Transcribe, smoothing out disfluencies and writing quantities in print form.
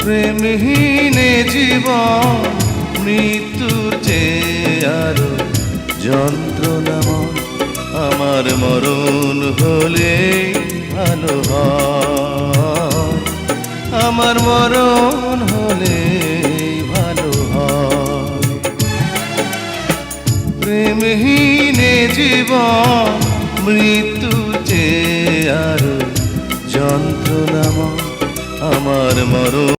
প্রেমহীনে জীবন মৃত্যুর চেয়ে আরো যন্ত্রণাময়। আমার মরণ হলে ভালো হয়, আমার মরণ হলে ভালো হয়। প্রেমহীনে জীবন মৃত্যুর চেয়ে আরো যন্ত্রণাময়। আমার মরণ